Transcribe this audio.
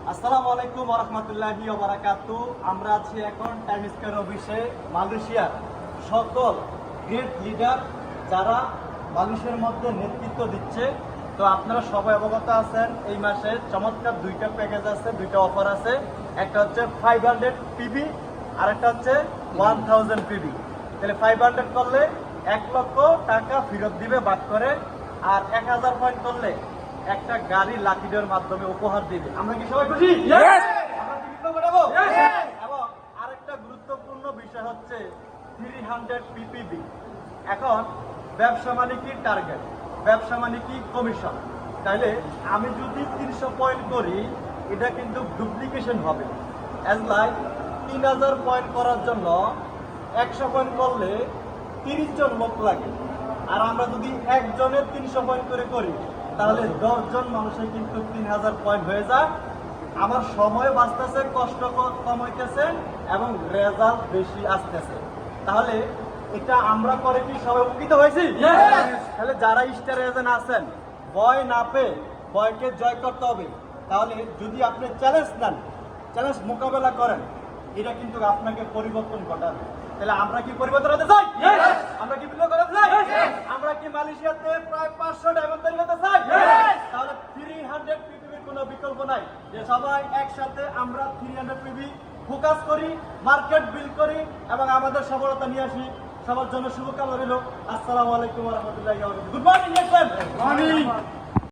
আসসালামু আলাইকুম ওয়া রাহমাতুল্লাহি ওয়া বারাকাতুহু। আমরা আছি এখন টাইম স্কয়ার অফিসে। মালয়েশিয়ার সকল গ্রেট লিডার যারা বাংলাদেশের মধ্যে নেতৃত্ব দিচ্ছে, তো আপনারা সবাই অবগত আছেন এই মাসে চমৎকার দুইটা প্যাকেজ আছে, দুইটা অফার আছে। একটা হচ্ছে 500 পিবি আর একটা হচ্ছে 1000 পিবি। তাহলে 500 করলে 1 লক্ষ টাকা ফেরত দিবে বাদ করে, আর 1000 পয়েন্ট করলে একটা গাড়ি লাকি ড্রর মাধ্যমে উপহার দিবে। আমরা কি সবাই খুশি? আমরা কি বিপ্লব ঘটাবো? এবং আরেকটা গুরুত্বপূর্ণ বিষয় হচ্ছে 300 পিপিবি। এখন ব্যবসা মানে কি টার্গেট, ব্যবসা মানে কি কমিশন। তাইলে আমি যদি 300 পয়েন্ট করি, এটা কিন্তু ডুপ্লিকেশন হবে। অ্যাজ লাইক 3000 পয়েন্ট করার জন্য 100 পয়েন্ট করলে 30 জন লোক লাগে, আর আমরা যদি একজনের 300 পয়েন্ট করে করি তাহলে 10 জন মানুষের কিন্তু 3000 পয়েন্ট হয়ে যায়। আমার সময় বাঁচতেছে, কষ্ট কম হইতেছে এবং রেজাল্ট বেশি আসতেছে। তাহলে এটা আমরা করে কি সবাই উপকৃত হয়েছি? তাহলে যারা স্টার এজেন্ট আছেন, ভয় না পেয়ে ভয়কে জয় করতে হবে। তাহলে যদি আপনি চ্যালেঞ্জ নেন, চ্যালেঞ্জ মোকাবেলা করেন, এটা কিন্তু আপনাকে পরিবর্তন ঘটাবে। তাহলে আমরা কি পরিবর্তন হতে চাই? আমরা কি বিপ্লব করতে চাই? আমরা কি মালয়েশিয়াতে প্রায় 500 ডায়মন্ড তৈরি করতে চাই? তাহলে 300 পিপির কোনো বিকল্প নাই। যে সবাই একসাথে আমরা 300 পিপি ফোকাস করি, মার্কেট বিল্ড করি এবং আমাদের সফলতা নিয়ে আসি। সবার জন্য শুভকামনা রইল। আসসালামু আলাইকুম ওয়া রাহমাতুল্লাহি ওয়া বারাকাতুহু। Good morning.